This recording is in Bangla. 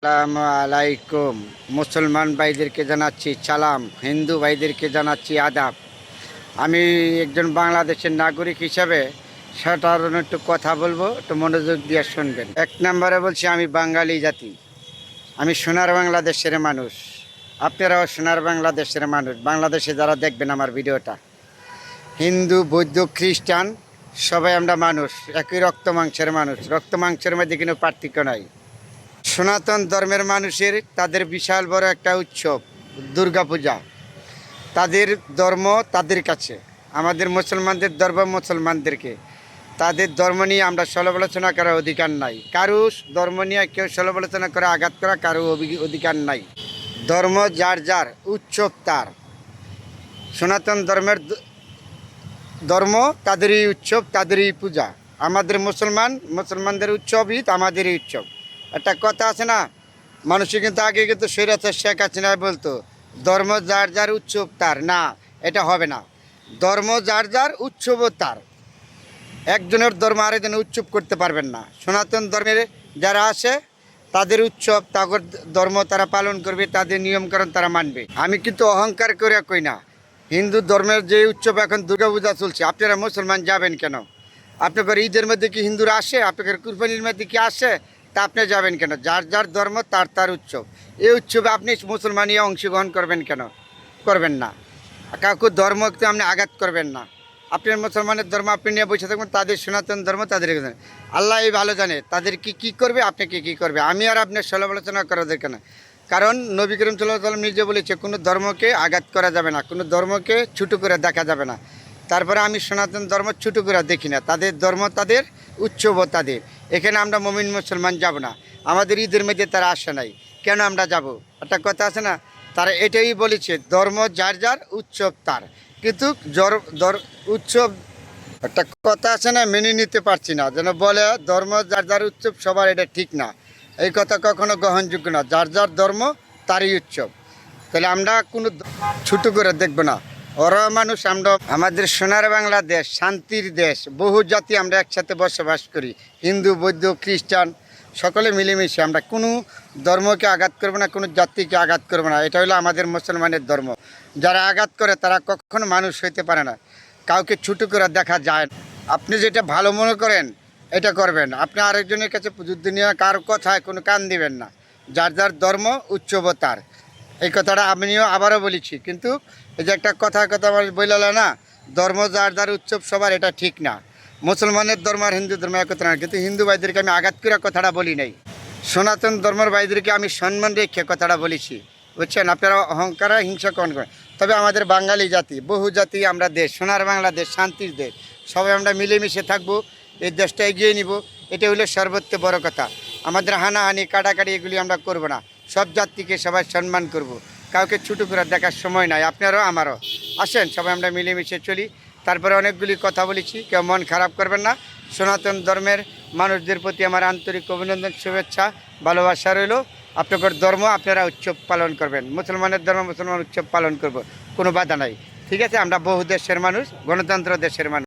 আসসালামু আলাইকুম। মুসলমান ভাইদেরকে জানাচ্ছি সালাম, হিন্দু ভাইদেরকে জানাচ্ছি আদাব। আমি একজন বাংলাদেশের নাগরিক হিসাবে সাধারণ একটু কথা বলবো, একটু মনোযোগ দিয়ে শুনবেন। এক নম্বরে বলছি, আমি বাঙালি জাতি, আমি সোনার বাংলাদেশের মানুষ। আপনারাও সোনার বাংলাদেশের মানুষ। বাংলাদেশে যারা দেখবেন আমার ভিডিওটা, হিন্দু, বৌদ্ধ, খ্রিস্টান, সবাই আমরা মানুষ, একই রক্ত মাংসের মানুষ। রক্ত মাংসের মধ্যে কোনো পার্থক্য নাই। সনাতন ধর্মের মানুষের তাদের বিশাল বড় একটা উৎসব দুর্গাপূজা। তাদের ধর্ম তাদের কাছে, আমাদের মুসলমানদের ধর্ম মুসলমানদেরকে। তাদের ধর্ম নিয়ে আমরা সমালোচনা করার অধিকার নাই। কারো ধর্ম নিয়ে কেউ সমালোচনা করে আঘাত করা কারো অধিকার নাই। ধর্ম যার যার, উৎসব তার। সনাতন ধর্মের ধর্ম তাদেরই উৎসব, তাদেরই পূজা। আমাদের মুসলমানদের উৎসব ঈদ, আমাদেরই উৎসব। একটা কথা আছে না, মানুষের কিন্তু আগে কিন্তু স্বৈরাচার শেখ হাসিনা বলতো ধর্ম যার যার, উৎসব তার। না, এটা হবে না। ধর্ম যার যার, উৎসবও তার। একজনের ধর্ম আরেকজনের উৎসব করতে পারবেন না। সনাতন ধর্মের যারা আসে তাদের উৎসব, তাদের ধর্ম তারা পালন করবে, তাদের নিয়মকানুন তারা মানবে। আমি কিন্তু অহংকার করে কই না। হিন্দু ধর্মের যে উৎসব এখন দুর্গাপূজা চলছে, আপনারা মুসলমান যাবেন কেন? আপনাদের ঈদের মধ্যে কি হিন্দুরা আসে? আপনাদের কুরবানির মধ্যে কি আসে? তা আপনি যাবেন কেন? যার যার ধর্ম তার তার উৎসব। এই উৎসবে আপনি মুসলমানিয়া অংশগ্রহণ করবেন কেন? করবেন না। কাউকে ধর্মকে আপনি আঘাত করবেন না। আপনার মুসলমানের ধর্ম আপনি নিয়ে বসে থাকবেন, তাদের সনাতন ধর্ম তাদের। আল্লাহ এই ভালো জানে তাদের কি করবে, আপনাকে কি করবে। আমি আর আপনার সমালোচনা করা দরকার না। কারণ নবী করিম সাল্লাল্লাহু আলাইহি ওয়াসাল্লাম নিজে বলেছে, কোনো ধর্মকে আঘাত করা যাবে না, কোনো ধর্মকে ছোটো করে দেখা যাবে না। তারপরে আমি সনাতন ধর্ম ছোটো করে দেখি না। তাদের ধর্ম তাদের, উৎসবও তাদের। এখানে আমরা মুমিন মুসলমান যাব না। আমাদের ঈদের মধ্যে তারা আসে নাই, কেন আমরা যাব? একটা কথা আছে না, তারা এটাই বলেছে ধর্ম যার যার, উৎসব তার। কিন্তু উৎসব, একটা কথা আছে না, মেনে নিতে পারছি না। যেন বলে ধর্ম যার যার, উৎসব সবার, এটা ঠিক না। এই কথা কখনো গ্রহণযোগ্য না। যার যার ধর্ম তারই উৎসব। তাহলে আমরা কোনো ছোটো করে দেখব না। ওরা মানুষ, আমরা আমাদের সোনার বাংলাদেশ, শান্তির দেশ, বহু জাতি আমরা একসাথে বসবাস করি। হিন্দু, বৌদ্ধ, খ্রিস্টান সকলে মিলেমিশে। আমরা কোনো ধর্মকে আঘাত করবো না, কোনো জাতিকে আঘাত করবো না। এটা হলো আমাদের মুসলমানের ধর্ম। যারা আঘাত করে তারা কখনো মানুষ হইতে পারে না। কাউকে ছোটো করে দেখা যায় না। আপনি যেটা ভালো মনে করেন এটা করবেন। আপনি আরেকজনের কাছে যুদ্ধ নিয়ে কারো কথায় কোনো কান দিবেন না। যার যার ধর্ম, উৎসব তার। এই কথাটা আমিও আবারও বলেছি। কিন্তু এই যে একটা কথা আমার বলল না, ধর্ম যার যার, উৎসব সবার, এটা ঠিক না। মুসলমানের ধর্ম আর হিন্দু ধর্ম একত্র না। কিন্তু হিন্দু ভাইদেরকে আমি আঘাত করে কথাটা বলি নাই। সনাতন ধর্মের ভাইদেরকে আমি সম্মান রেখে কথাটা বলেছি, বুঝছেন? আপনারা অহংকার, হিংসা করেন। তবে আমাদের বাঙালি জাতি, বহু জাতি আমরা দেশ, সোনার বাংলাদেশ, শান্তির দেশ। সবাই আমরা মিলেমিশে থাকবো, এই দেশটা এগিয়ে নিব। এটা হলো সর্বোচ্চ বড় কথা। আমাদের হানাহানি, কাটাকাটি এগুলি আমরা করব না। সব জাতিকে সবাই সম্মান করব। কাউকে ছোটো করে দেখার সময় নাই, আপনারও আমারও। আসেন সবাই আমরা মিলেমিশে চলি। তারপরে অনেকগুলি কথা বলেছি, কেউ মন খারাপ করবেন না। সনাতন ধর্মের মানুষদের প্রতি আমার আন্তরিক অভিনন্দন, শুভেচ্ছা, ভালোবাসা রইল। আপনাদের ধর্ম আপনারা উৎসব পালন করবেন, মুসলমানের ধর্ম মুসলমান উৎসব পালন করব, কোনো বাধা নাই। ঠিক আছে? আমরা বহু দেশের মানুষ, গণতন্ত্র দেশের মানুষ।